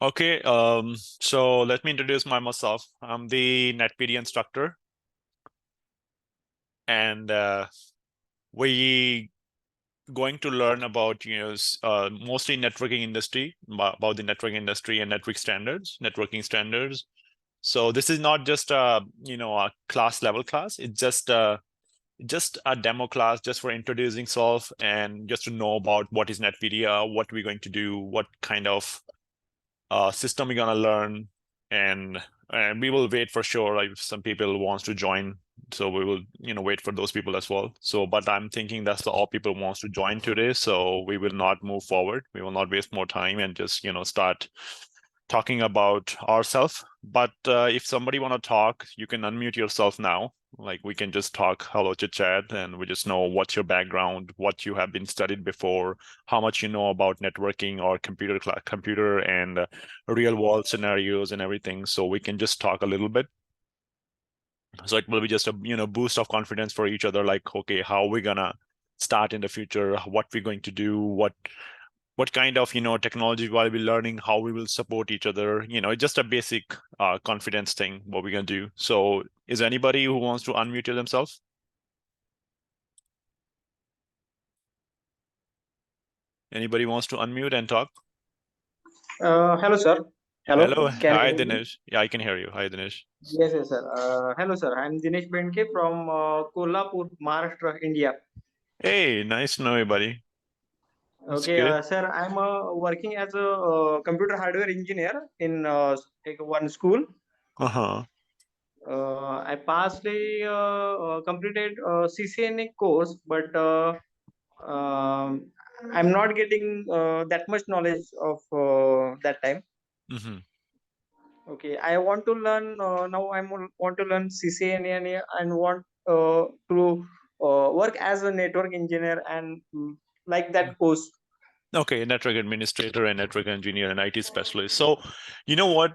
Okay, so let me introduce myself. I'm the NetPedia instructor, and we going to learn about mostly networking industry, about the networking industry and networking standards. So this is not just a class level class. It's just a demo class just for introducing self and just to know about what is NetPedia, what we're going to do, what kind of system we're gonna learn, and we will wait for sure. Like if some people wants to join, so we will wait for those people as well. So, but I'm thinking that's all people wants to join today. So we will not move forward. We will not waste more time and just start talking about ourselves. But if somebody want to talk, you can unmute yourself now. Like we can just talk, hello, chit chat, and we just know what's your background, what you have been studied before, how much you know about networking or computer and real world scenarios and everything. So we can just talk a little bit. So it will be just a boost of confidence for each other. Like, okay, how are we gonna start in the future? What we're going to do? What kind of technology while we're learning, how we will support each other. Just a basic confidence thing. What we're gonna do. So, is anybody who wants to unmute themselves? Anybody wants to unmute and talk? Hello, sir. Hello. Hello, Can you hi hear me? Dinesh. Yeah, I can hear you. Hi Dinesh. Yes, yes, sir. Hello, sir. I'm Dinesh Bendke from Kolhapur, Maharashtra, India. Hey, nice to know you, buddy. That's Okay, good. sir. I'm working as a computer hardware engineer in one school. Uh-huh. I passed a completed CCNA course, but um, I'm not getting that much knowledge of that time. Mm-hmm. Okay, I want to learn now. Want to learn CCNA and want to work as a network engineer and like that course. Okay, network administrator and network engineer and IT specialist. So, you know what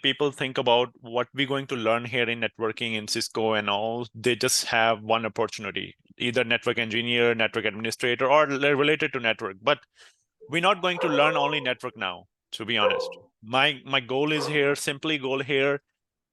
people think about what we're going to learn here in networking in Cisco and all. They just have one opportunity, either network engineer, network administrator, or related to network. But we're not going to learn only network now, to be honest. My goal is here, simply goal here,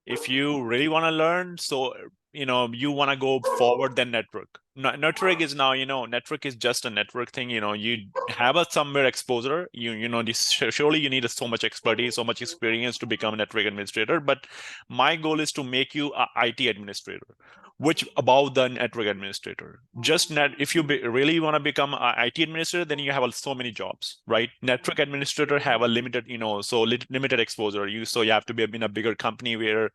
if you really want to learn, so you want to go forward, then network. Network is now, network is just a network thing. You have a somewhere exposure. Surely you need so much expertise, so much experience to become a network administrator. But my goal is to make you a IT administrator, which above the network administrator. Just net, if you really want to become a IT administrator, then you have so many jobs, right? Network administrator have a limited, limited exposure. You have to be in a bigger company where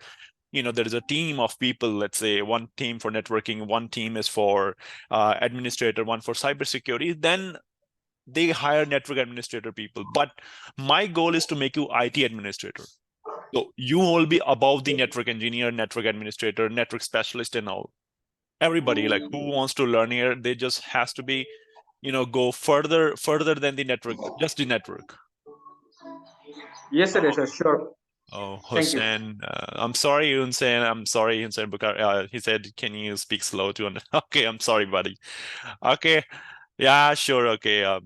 there is a team of people. Let's say one team for networking, one team is for administrator, one for cybersecurity. Then they hire network administrator people. But my goal is to make you IT administrator. So you will be above the network engineer, network administrator, network specialist, and all. Everybody like who wants to learn here, they just has to be, go further than the network, just the network. Yes, sir. Oh, Yes, sir. Sure. oh, Thank you. Hussein. I'm sorry, Hussein. I'm sorry, Hussein Bukhari. He said, "Can you speak slow to?" Okay, I'm sorry, buddy. Okay, yeah, sure. Okay.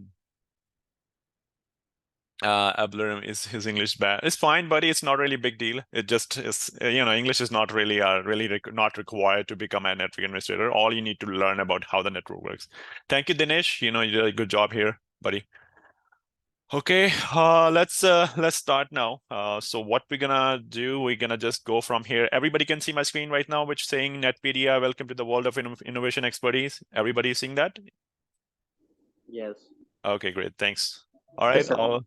Abler is his English bad. It's fine, buddy. It's not really a big deal. It just is. English is not really not required to become a network administrator. All you need to learn about how the network works. Thank you, Dinesh. You did a good job here, buddy. Okay, let's start now. So what we're gonna do, we're gonna just go from here. Everybody can see my screen right now, which saying NetPedia, welcome to the world of innovation expertise. Everybody seeing that? Yes. Okay, great, thanks. All right, Yes, sir.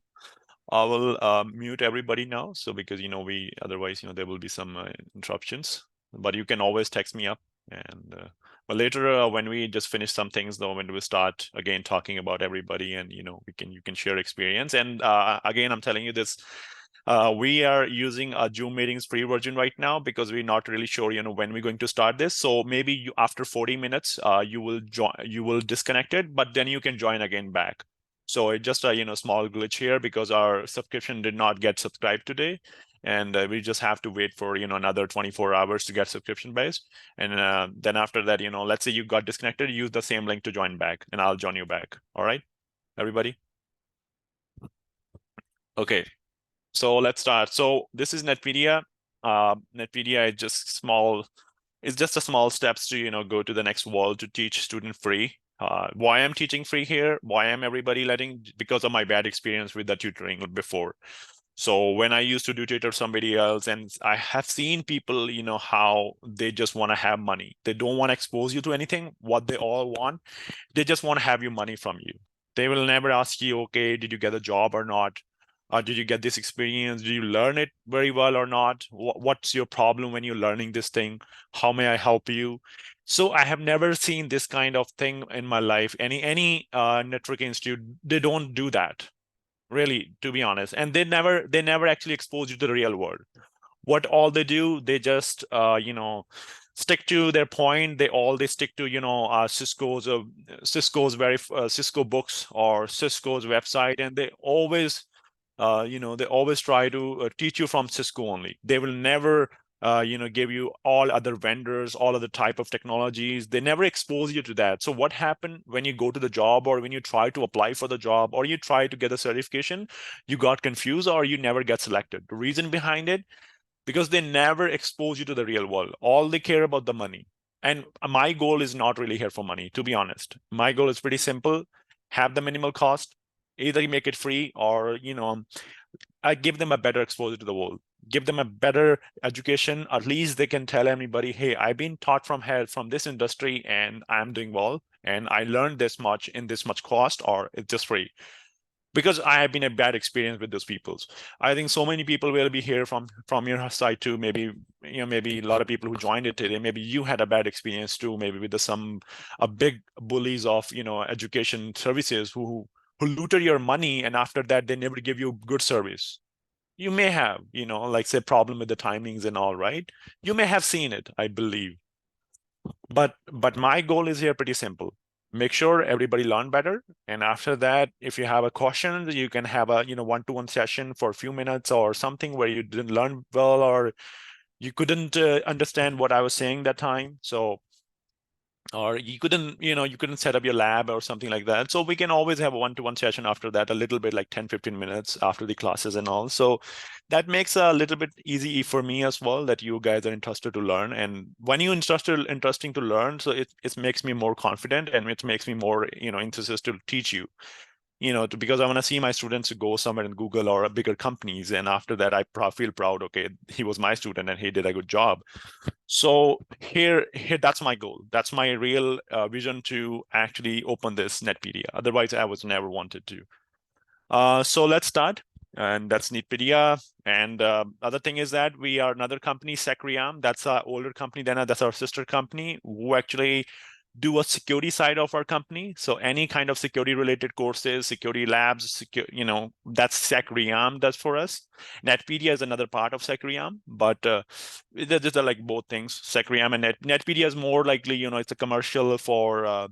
I will mute everybody now. So because we otherwise there will be some interruptions. But you can always text me up, and but later when we just finish some things, though, when we start again talking about everybody, and you can share experience. And again, I'm telling you this. We are using a Zoom meetings free version right now because we're not really sure, when we're going to start this. So maybe after 40 minutes, you will disconnect it, but then you can join again back. So it's just a small glitch here because our subscription did not get subscribed today, and we just have to wait for another 24 hours to get subscription based. And then after that, let's say you got disconnected, use the same link to join back, and I'll join you back. All right, everybody. Okay. So let's start. So this is Netpedia. Netpedia is just small. It's just a small steps to go to the next world to teach student free. Why I'm teaching free here? Why am everybody letting? Because of my bad experience with the tutoring before. So when I used to do tutor somebody else, and I have seen people how they just want to have money. They don't want to expose you to anything. What they all want, they just want to have your money from you. They will never ask you, okay, did you get a job or not? Did you get this experience? Did you learn it very well or not? What's your problem when you're learning this thing? How may I help you? So I have never seen this kind of thing in my life. Any network institute, they don't do that, really, to be honest. And they never actually expose you to the real world. What all they do, they just stick to their point. They stick to Cisco books or Cisco's website, and they always try to teach you from Cisco only. They will never give you all other vendors, all other type of technologies. They never expose you to that. So what happened when you go to the job, or when you try to apply for the job, or you try to get a certification, you got confused or you never get selected. The reason behind it, because they never expose you to the real world. All they care about the money. And my goal is not really here for money, to be honest. My goal is pretty simple: have the minimal cost, either you make it free, or I give them a better exposure to the world, give them a better education. At least they can tell anybody, hey, I've been taught from this industry and I'm doing well, and I learned this much in this much cost, or it's just free. Because I have been a bad experience with those peoples. I think so many people will be here from your side too. Maybe maybe a lot of people who joined it today. Maybe you had a bad experience too. Maybe with some a big bullies of education services who looted your money, and after that they never give you good service. You may have like say problem with the timings and all, right? You may have seen it, I believe. But my goal is here pretty simple: make sure everybody learn better, and after that, if you have a question, you can have a one-to-one session for a few minutes or something where you didn't learn well, or you couldn't understand what I was saying that time. So, or you couldn't set up your lab or something like that. So we can always have a one-to-one session after that, a little bit like 10-15 minutes after the classes and all. So that makes a little bit easy for me as well, that you guys are interested to learn. And when you're interesting to learn, so it makes me more confident, and it makes me more interested to teach you, because I want to see my students go somewhere in Google or a bigger companies, and after that I feel proud, okay, he was my student and he did a good job. So here, that's my goal. That's my real vision, to actually open this Netpedia. Otherwise, I was never wanted to. So let's start. And that's Netpedia. And other thing is that we are another company, Ccna-Ccnp-Ccie. That's our older company. That's our sister company, who actually do a security side of our company. So any kind of security related courses, security labs, that's Ccna-Ccnp-Ccie does for us. Netpedia is another part of Ccna-Ccnp-Ccie, but these are like both things. Ccna-Ccnp-Ccie and Netpedia is more likely, it's a commercial for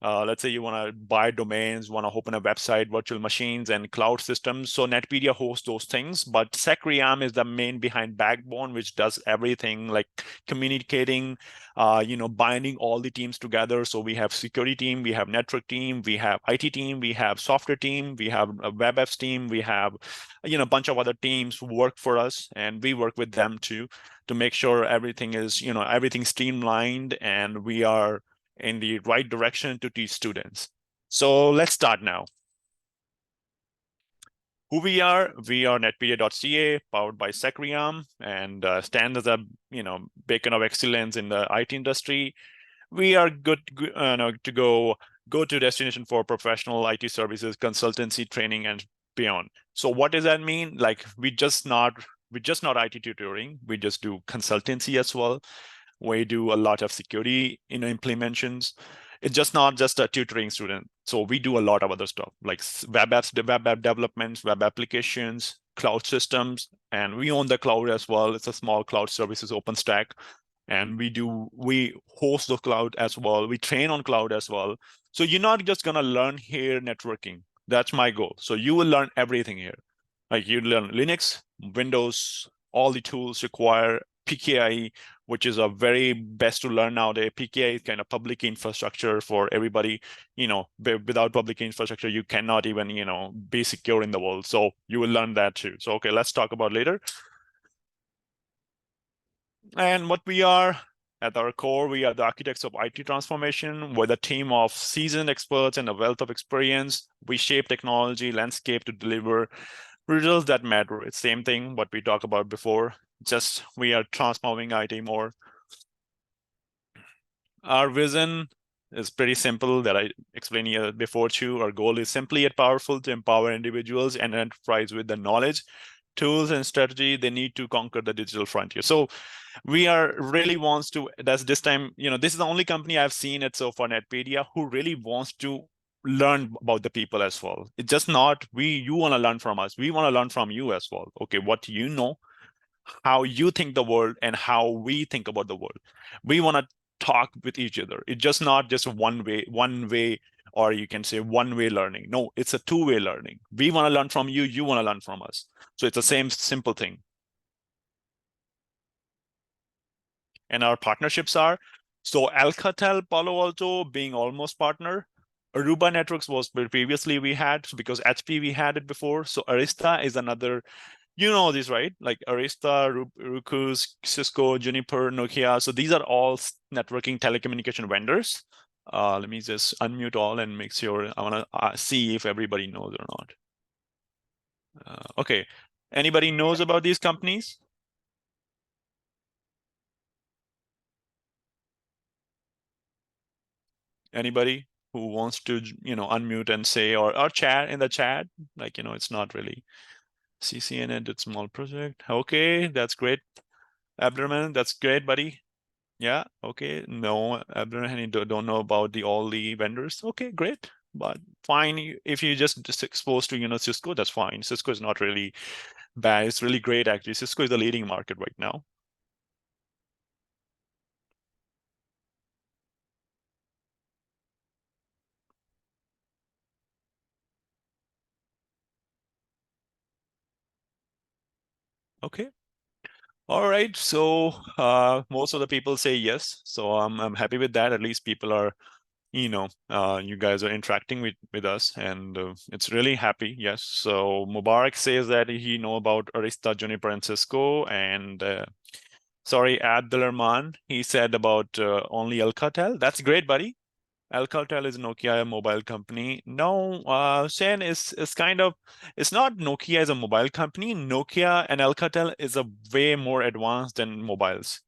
let's say you want to buy domains, want to open a website, virtual machines, and cloud systems. So Netpedia hosts those things, but Ccna-Ccnp-Ccie is the main behind backbone, which does everything like communicating, binding all the teams together. So we have security team, we have network team, we have IT team, we have software team, we have a web apps team, we have a bunch of other teams who work for us, and we work with them too, to make sure everything is everything's streamlined and we are in the right direction to teach students. So let's start now. Who we are Netpedia.ca, powered by Ccna-Ccnp-Ccie, and stand as a beacon of excellence in the IT industry. We are good to go-to destination for professional IT services, consultancy, training, and beyond. So what does that mean? Like we just not IT tutoring. We just do consultancy as well. We do a lot of security implementations. It's just not just a tutoring student. So we do a lot of other stuff like web apps, web app developments, web applications, cloud systems, and we own the cloud as well. It's a small cloud services OpenStack, and we host the cloud as well. We train on cloud as well. So you're not just gonna learn here networking. That's my goal. So you will learn everything here. Like you learn Linux, Windows, all the tools required, PKI, which is a very best to learn nowadays. PKI is kind of public infrastructure for everybody. Without public infrastructure, you cannot even, be secure in the world. So you will learn that too. So, okay, let's talk about later. And what we are, at our core, we are the architects of IT transformation. We're the team of seasoned experts and a wealth of experience. We shape technology landscape to deliver results that matter. It's same thing what we talked about before. Just we are transforming IT more. Our vision is pretty simple that I explained here before too. Our goal is simply yet powerful to empower individuals and enterprise with the knowledge, tools, and strategy they need to conquer the digital frontier. So we are really wants to, that's this time, this is the only company I've seen it so far, Netpedia, who really wants to learn about the people as well. It's just not you want to learn from us. We want to learn from you as well. Okay, what you know, how you think the world, and how we think about the world. We want to talk with each other. It's just not just one way, or you can say one-way learning. No, it's a two-way learning. We want to learn from you, you want to learn from us. So it's the same simple thing. And our partnerships are, so Alcatel Palo Alto being almost partner. Aruba Networks was previously we had, because HP we had it before. So Arista is another, this, right? Like Arista, Ruckus, Cisco, Juniper, Nokia. So these are all networking telecommunication vendors. Let me just unmute all and make sure. I want to see if everybody knows or not. Okay. Anybody knows about these companies? Anybody who wants to, unmute and say, or chat in the chat? Like, it's not really CCNA did small project. Okay, that's great. Abdurrahman, that's great, buddy. Yeah, okay. No, Abdurrahman, you don't know about all the vendors. Okay, great. But fine, if you just exposed to, Cisco, that's fine. Cisco is not really bad. It's really great, actually. Cisco is the leading market right now. Okay. All right. So most of the people say yes. So I'm happy with that. At least people are, you guys are interacting with us, and it's really happy. Yes. So Mubarak says that he know about Arista, Juniper, and Cisco, and sorry, Abdulrahman, he said about only Alcatel. That's great, buddy. Alcatel is Nokia, a mobile company. No, Shane is kind of, it's not Nokia as a mobile company. Nokia and Alcatel is a way more advanced than mobiles.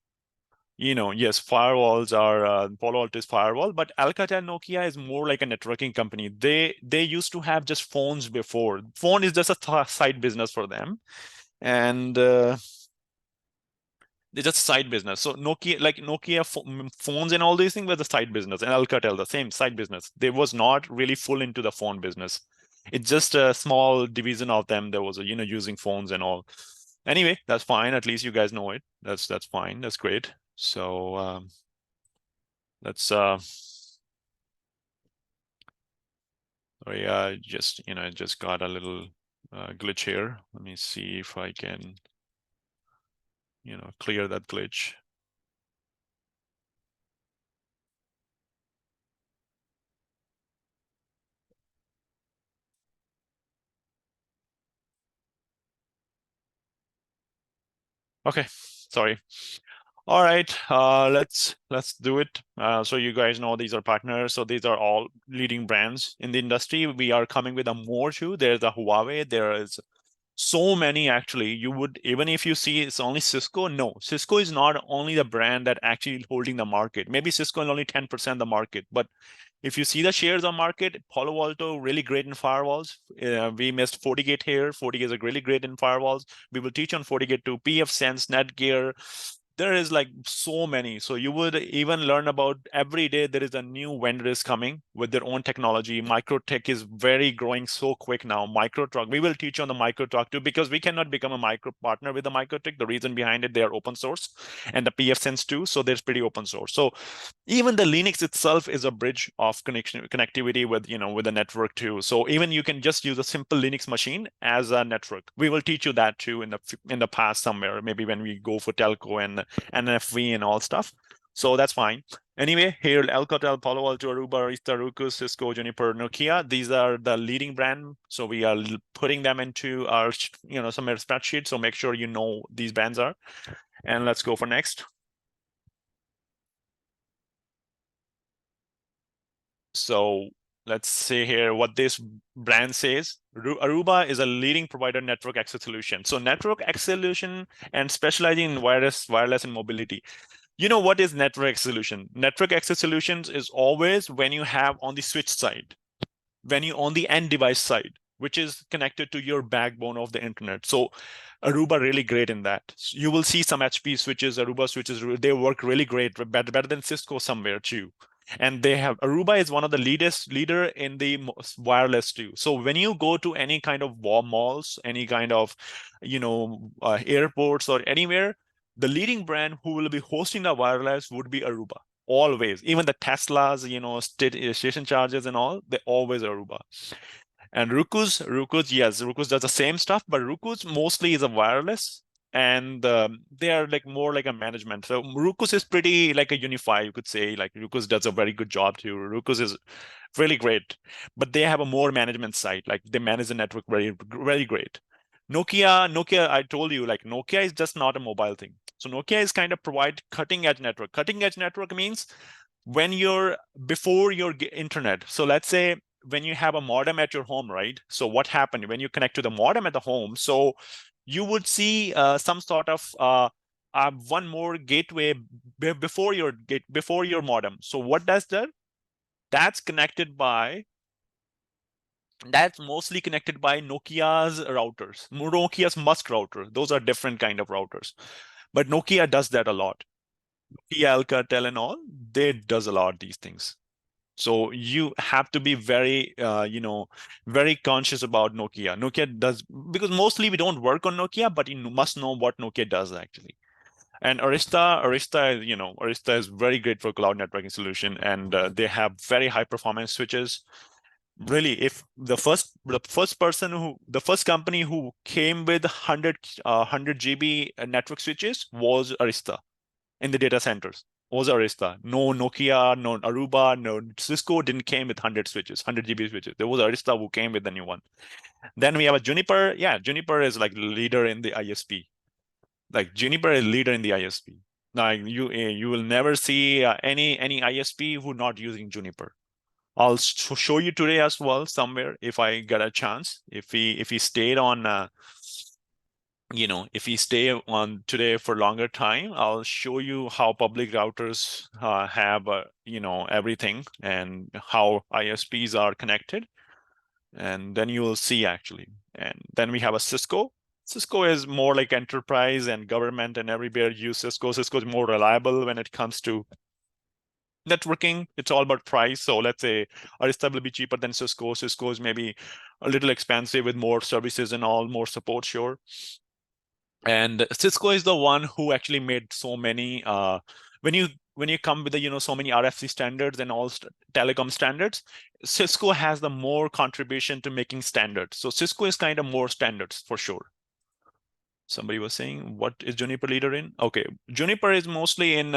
Yes, firewalls are Palo Alto's firewall, but Alcatel Nokia is more like a networking company. They used to have just phones before. Phone is just a side business for them, and they just side business. So Nokia, like Nokia phones and all these things were the side business, and Alcatel the same side business. They was not really full into the phone business. It's just a small division of them that was, using phones and all. Anyway, that's fine. At least you guys know it. That's fine. That's great. So let's sorry, just got a little glitch here. Let me see if I can, clear that glitch. Okay, sorry. All right, let's do it. So you guys know these are partners. So these are all leading brands in the industry. We are coming with a more too. There's a Huawei. There is so many actually. You would, even if you see it's only Cisco, no, Cisco is not only the brand that actually holding the market. Maybe Cisco is only 10% of the market, but if you see the shares on market, Palo Alto really great in firewalls. We missed FortiGate here. FortiGate is really great in firewalls. We will teach on FortiGate too. pfSense, Netgear. There is like so many. So you would even learn about every day there is a new vendor is coming with their own technology. Microtech is very growing so quick now. Microtech, we will teach on the Microtech too, because we cannot become a micro partner with the Microtech. The reason behind it, they are open source, and the pfSense too. So there's pretty open source. So even the Linux itself is a bridge of connectivity with, with the network too. So even you can just use a simple Linux machine as a network. We will teach you that too in the past somewhere, maybe when we go for telco and NFV and all stuff. So that's fine. Anyway, here Alcatel, Palo Alto, Aruba, Arista, Ruckus, Cisco, Juniper, Nokia. These are the leading brand. So we are putting them into our some spreadsheet. So make sure you know these brands are. And let's go for next. So let's see here what this brand says. Aruba is a leading provider network access solution. So network access solution and specializing in wireless and mobility. You know what is network access solution? Network access solutions is always when you have on the switch side, when you on the end device side, which is connected to your backbone of the internet. So Aruba really great in that. You will see some HP switches, Aruba switches, they work really great, better than Cisco somewhere too. And they have Aruba is one of the leader in the wireless too. So when you go to any kind of malls, any kind of airports or anywhere, the leading brand who will be hosting the wireless would be Aruba. Always, even the Teslas, station charges and all, they always Aruba. And Ruckus, yes, Ruckus does the same stuff, but Ruckus mostly is a wireless, and they are like more like a management. So Ruckus is pretty like a unify, you could say. Like Ruckus does a very good job too. Ruckus is really great, but they have a more management side. Like they manage the network very, very great. Nokia, I told you, like Nokia is just not a mobile thing. So Nokia is kind of provide cutting edge network. Cutting edge network means when you're before your internet. So let's say when you have a modem at your home, right? So what happened when you connect to the modem at the home? So you would see some sort of one more gateway before your modem. So what does that? That's mostly connected by Nokia's routers, Nokia's Musk router. Those are different kind of routers, but Nokia does that a lot. Nokia, Alcatel, and all, they does a lot of these things. So you have to be very, very conscious about Nokia. Nokia does, because mostly we don't work on Nokia, but you must know what Nokia does actually. And Arista is very great for cloud networking solution, and they have very high performance switches. Really, if the first company who came with 100 GB network switches was Arista in the data centers. Was Arista. No Nokia, no Aruba, no Cisco didn't came with 100 switches, 100 GB switches. There was Arista who came with the new one. Then we have a Juniper. Yeah, Juniper is like leader in the ISP. Like Juniper is leader in the ISP. Now you will never see any ISP who not using Juniper. I'll show you today as well somewhere if I get a chance. If we stayed on if we stay on today for longer time, I'll show you how public routers have everything and how ISPs are connected, and then you will see actually. And then we have a Cisco. Cisco is more like enterprise and government, and everywhere use Cisco. Cisco is more reliable when it comes to networking. It's all about price. So let's say Arista will be cheaper than Cisco. Cisco is maybe a little expensive with more services and all, more support, sure. And Cisco is the one who actually made so many when you come with the so many RFC standards and all telecom standards, Cisco has the more contribution to making standards. So Cisco is kind of more standards for sure. Somebody was saying, what is Juniper leader in? Okay, Juniper is mostly in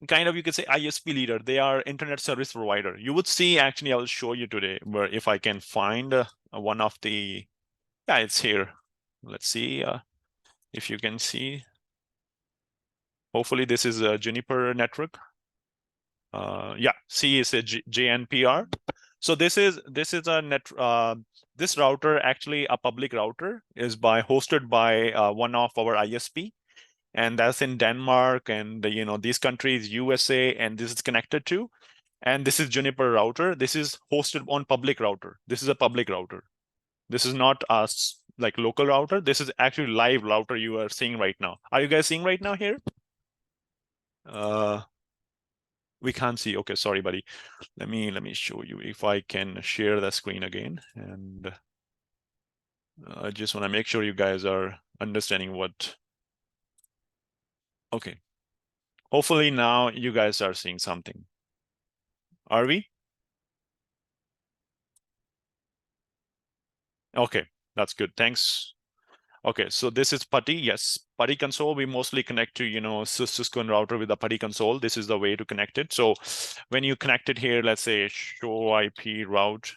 kind of, you could say, ISP leader. They are internet service provider. You would see, actually, I'll show you today where if I can find one of the, yeah, it's here. Let's see if you can see. Hopefully this is a Juniper network. Yeah, C is a JNPR. So this is a net. This router, actually a public router, is hosted by one of our ISP, and that's in Denmark and these countries, USA, and this is connected to. And this is Juniper router. This is hosted on public router. This is a public router. This is not us like local router. This is actually live router you are seeing right now. Are you guys seeing right now here? We can't see. Okay, sorry, buddy. Let me show you if I can share the screen again. And I just want to make sure you guys are understanding what. Okay. Hopefully now you guys are seeing something. Are we? Okay, that's good. Thanks. Okay, so this is PuTTY. Yes, PuTTY console. We mostly connect to Cisco and router with the PuTTY console. This is the way to connect it. So when you connect it here, let's say show IP route.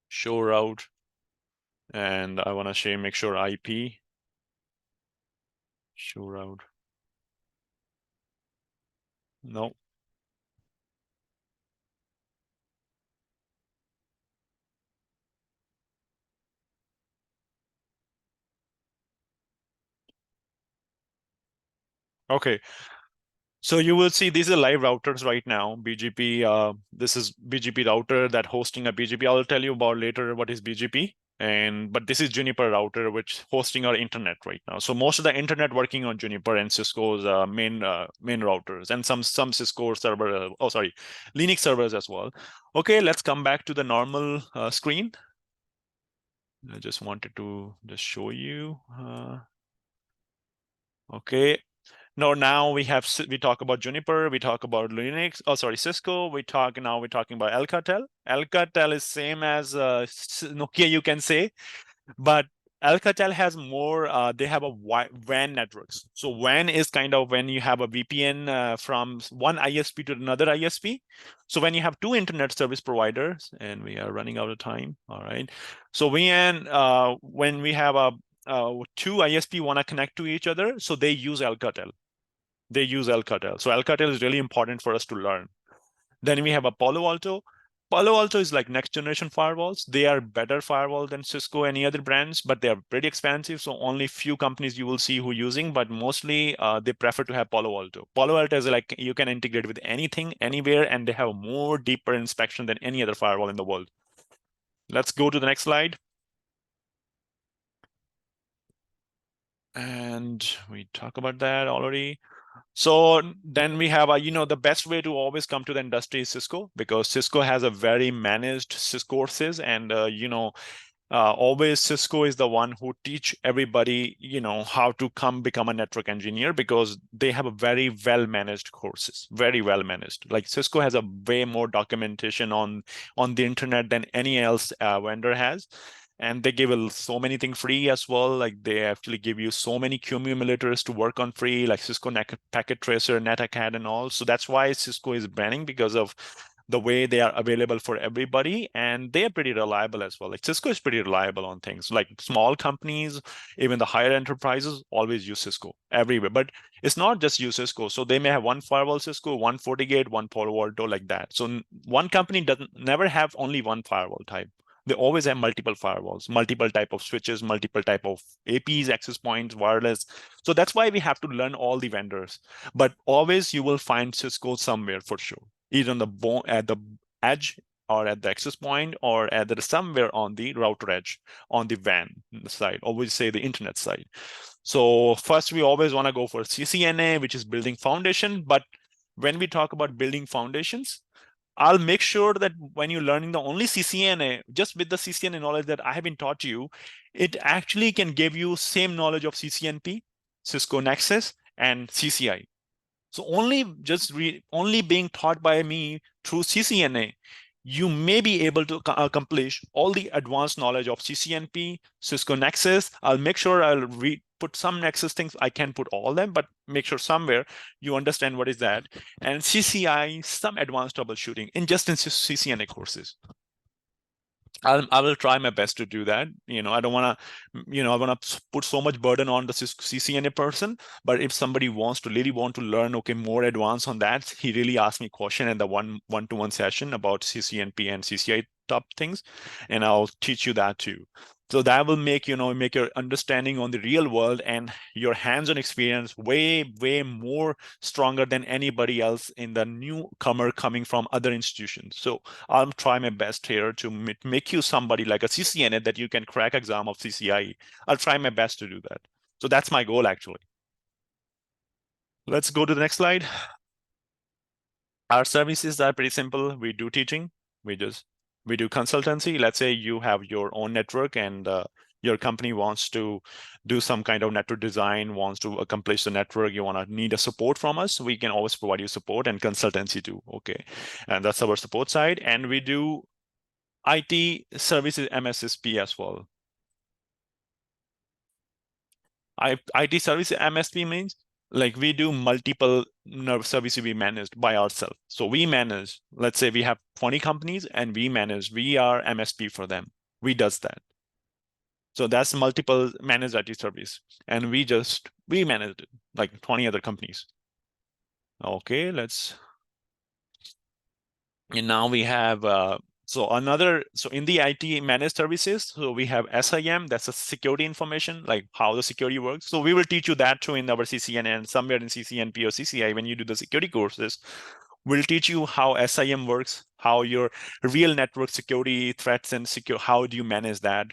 Show route. And I want to make sure IP. Show route. No. Okay. So you will see these are live routers right now. BGP, this is BGP router that hosting a BGP. I'll tell you about later what is BGP. But this is Juniper router, which hosting our internet right now. So most of the internet working on Juniper and Cisco's main routers, and some Cisco server. Linux servers as well. Okay, let's come back to the normal screen. I just wanted to just show you. Okay. No, now we talk about Juniper, we talk about Linux. Oh, sorry, Cisco. We're talking about Alcatel. Alcatel is same as Nokia, you can say, but Alcatel has more. They have a WAN networks. So WAN is kind of when you have a VPN from one ISP to another ISP. So when you have two internet service providers, and we are running out of time. All right. So when we have a two ISP want to connect to each other, so they use Alcatel. So Alcatel is really important for us to learn. Then we have a Palo Alto. Palo Alto is like next generation firewalls. They are better firewall than Cisco, any other brands, but they are pretty expensive. So only few companies you will see who using, but mostly they prefer to have Palo Alto. Palo Alto is like you can integrate with anything, anywhere, and they have more deeper inspection than any other firewall in the world. Let's go to the next slide. And we talk about that already. So then we have the best way to always come to the industry is Cisco, because Cisco has a very managed Cisco courses, and always Cisco is the one who teach everybody how to become a network engineer, because they have a very well managed courses, very well managed. Like Cisco has a way more documentation on the internet than any else vendor has. And they give so many things free as well. Like they actually give you so many QEMU emulators to work on free, like Cisco Packet Tracer, NetAcad, and all. So that's why Cisco is banning, because of the way they are available for everybody, and they are pretty reliable as well. Like Cisco is pretty reliable on things. Like small companies, even the higher enterprises, always use Cisco everywhere. But it's not just use Cisco. So they may have one firewall Cisco, one FortiGate, one Palo Alto, like that. So one company doesn't never have only one firewall type. They always have multiple firewalls, multiple type of switches, multiple type of APs, access points, wireless. So that's why we have to learn all the vendors. But always you will find Cisco somewhere for sure, either at the edge, or at the access point, or somewhere on the router edge, on the WAN side, or we say the internet side. So first, we always want to go for CCNA, which is building foundation. But when we talk about building foundations, I'll make sure that when you're learning the only CCNA, just with the CCNA knowledge that I have been taught you, it actually can give you same knowledge of CCNP, Cisco Nexus, and CCI. So only being taught by me through CCNA, you may be able to accomplish all the advanced knowledge of CCNP, Cisco Nexus. I'll make sure I'll put some Nexus things. I can put all them, but make sure somewhere you understand what is that. And CCI, some advanced troubleshooting in CCNA courses. I will try my best to do that. I don't want to, I want to put so much burden on the CCNA person. But if somebody really want to learn, okay, more advanced on that, he really asked me question in the one-to-one session about CCNP and CCI top things, and I'll teach you that too. So that will make your understanding on the real world and your hands-on experience way more stronger than anybody else in the newcomer coming from other institutions. So I'll try my best here to make you somebody like a CCNA that you can crack exam of CCI. I'll try my best to do that. So that's my goal, actually. Let's go to the next slide. Our services are pretty simple. We do teaching. We do consultancy. Let's say you have your own network, and your company wants to do some kind of network design, wants to accomplish the network. You want to need a support from us. We can always provide you support and consultancy too. Okay. And that's our support side. And we do IT services MSSP as well. IT service MSP means like we do multiple nerve services we managed by ourselves. So we manage, let's say we have 20 companies and we are MSP for them. We does that. So that's multiple managed IT service. And we managed it like 20 other companies. Okay, and now we have so in the IT managed services, so we have SIM, that's a security information, like how the security works. So we will teach you that too in our CCN and somewhere in CCNP or CCI when you do the security courses. We'll teach you how SIM works, how your real network security threats and secure, how do you manage that?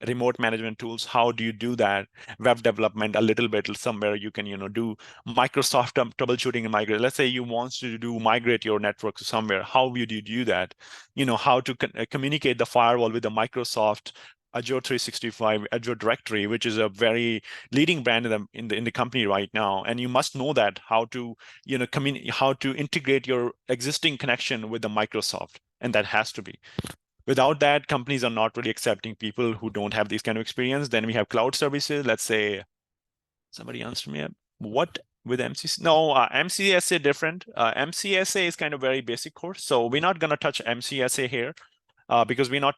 Remote management tools, how do you do that? Web development, a little bit somewhere you can, do Microsoft troubleshooting and migrate. Let's say you want to do migrate your network to somewhere. How would you do that? How to communicate the firewall with the Microsoft Azure 365 Azure directory, which is a very leading brand in the company right now. And you must know that how to how to integrate your existing connection with the Microsoft, and that has to be. Without that, companies are not really accepting people who don't have this kind of experience. Then we have cloud services. Let's say somebody answered me. What with MCC? No, MCSA different. MCSA is kind of very basic course. So we're not going to touch MCSA here because we're not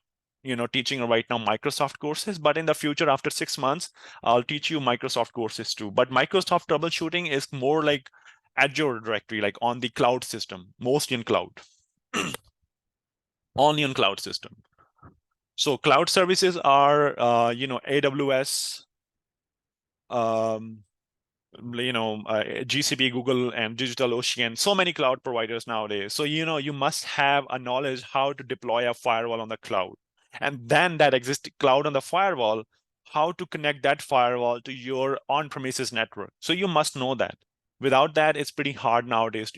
teaching right now Microsoft courses. But in the future, after 6 months, I'll teach you Microsoft courses too. But Microsoft troubleshooting is more like Azure directory, like on the cloud system, mostly in cloud. Only on cloud system. So cloud services are, AWS, GCP, Google, and DigitalOcean. So many cloud providers nowadays. So you must have a knowledge how to deploy a firewall on the cloud, and then that existing cloud on the firewall, how to connect that firewall to your on-premises network. So you must know that. Without that, it's pretty hard nowadays.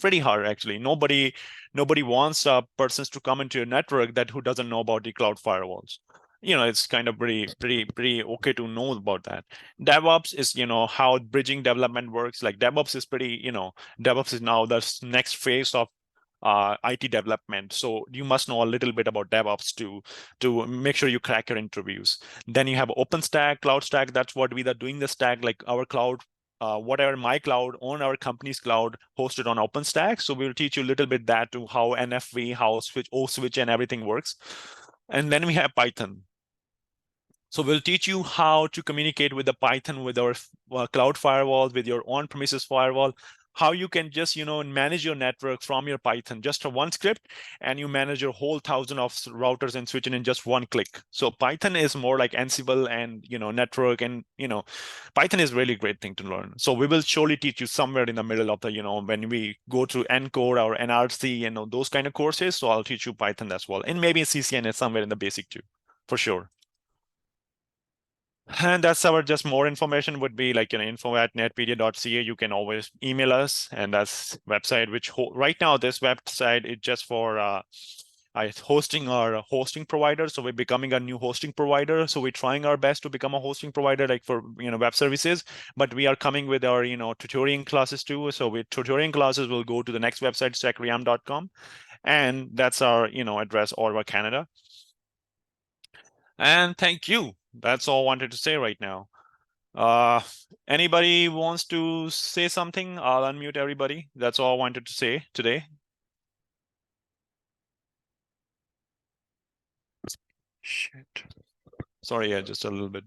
Pretty hard actually. Nobody wants persons to come into your network that who doesn't know about the cloud firewalls. It's kind of pretty okay to know about that. DevOps is how bridging development works. Like DevOps is DevOps is now the next phase of IT development. So you must know a little bit about DevOps to make sure you crack your interviews. Then you have OpenStack, Cloud Stack. That's what we are doing the stack, like our cloud, whatever my cloud on our company's cloud hosted on OpenStack. So we'll teach you a little bit that to how NFV, how switch and everything works. And then we have Python. So we'll teach you how to communicate with the Python, with our cloud firewall, with your on-premises firewall, how you can just, manage your network from your Python, just a one script, and you manage your whole 1,000 of routers and switching in just one click. So Python is more like Ansible and, network, and, Python is really great thing to learn. So we will surely teach you somewhere in the middle of the, when we go through NCode or NRC and those kind of courses. So I'll teach you Python as well. And maybe CCN is somewhere in the basic too, for sure. And that's our just more information would be like info@netpedia.ca. You can always email us, and that's website which right now this website is just for hosting our hosting provider. So we're becoming a new hosting provider. So we're trying our best to become a hosting provider like for web services, but we are coming with our tutoring classes too. So with tutoring classes, we'll go to the next website, secream.com, and that's our address, Ottawa, Canada. And thank you. That's all I wanted to say right now. Anybody wants to say something? I'll unmute everybody. That's all I wanted to say today. Shit. Sorry, yeah, just a little bit.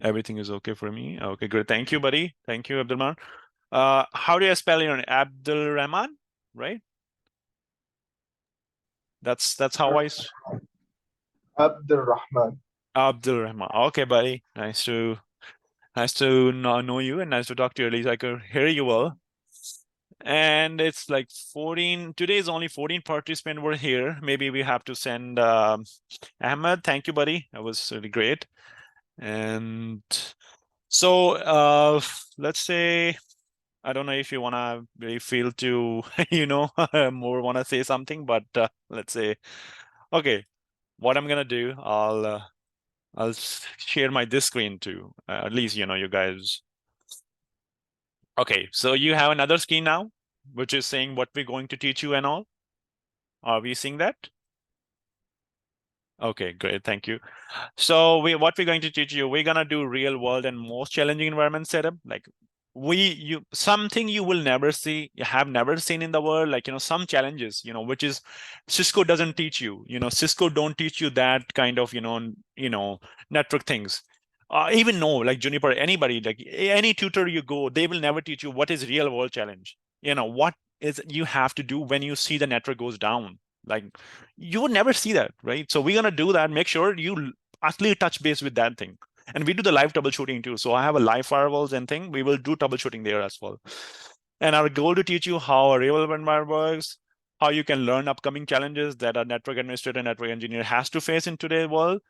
Everything is okay for me. Okay, good. Thank you, buddy. Thank you, Abdulrahman. How do I spell your name? Abdulrahman, right? That's how I. Abdulrahman. Abdulrahman. Okay, buddy. Nice to know you, and nice to talk to you. At least I could hear you well. And it's like 14. Today is only 14 participants were here. Maybe we have to send Ahmed. Thank you, buddy. That was really great. And so let's say, I don't know if you want to really feel to, more want to say something, but let's say, okay, what I'm going to do, I'll share this screen too. At least, you guys. Okay, so you have another screen now, which is saying what we're going to teach you and all. Are we seeing that? Okay, great. Thank you. So what we're going to teach you, we're gonna do real world and most challenging environment setup. Like something you will never see, you have never seen in the world, like, some challenges, which is Cisco doesn't teach you. Cisco don't teach you that kind of, network things. Even no, like Juniper, anybody, like any tutor you go, they will never teach you what is real world challenge. What is you have to do when you see the network goes down. Like you would never see that, right? So we're gonna do that. Make sure you actually touch base with that thing. And we do the live troubleshooting too. So I have a live firewalls and thing. We will do troubleshooting there as well. And our goal to teach you how a real environment works, how you can learn upcoming challenges that a network administrator, network engineer has to face in today's world,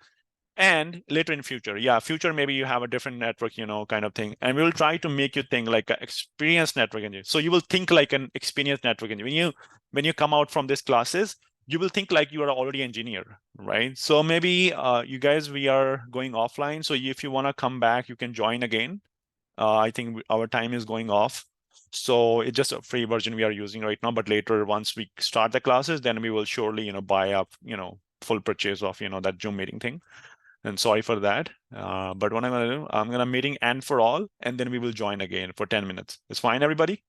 and later in future. Yeah, future maybe you have a different network, kind of thing. And we will try to make you think like an experienced network engineer. So you will think like an experienced network engineer. When you come out from these classes, you will think like you are already engineer, right? So maybe you guys, we are going offline. So if you want to come back, you can join again. I think our time is going off. So it's just a free version we are using right now. But later, once we start the classes, then we will surely, buy up, full purchase of, that Zoom meeting thing. And sorry for that. But what I'm going to do, I'm going to meeting end for all, and then we will join again for 10 minutes. It's fine, everybody?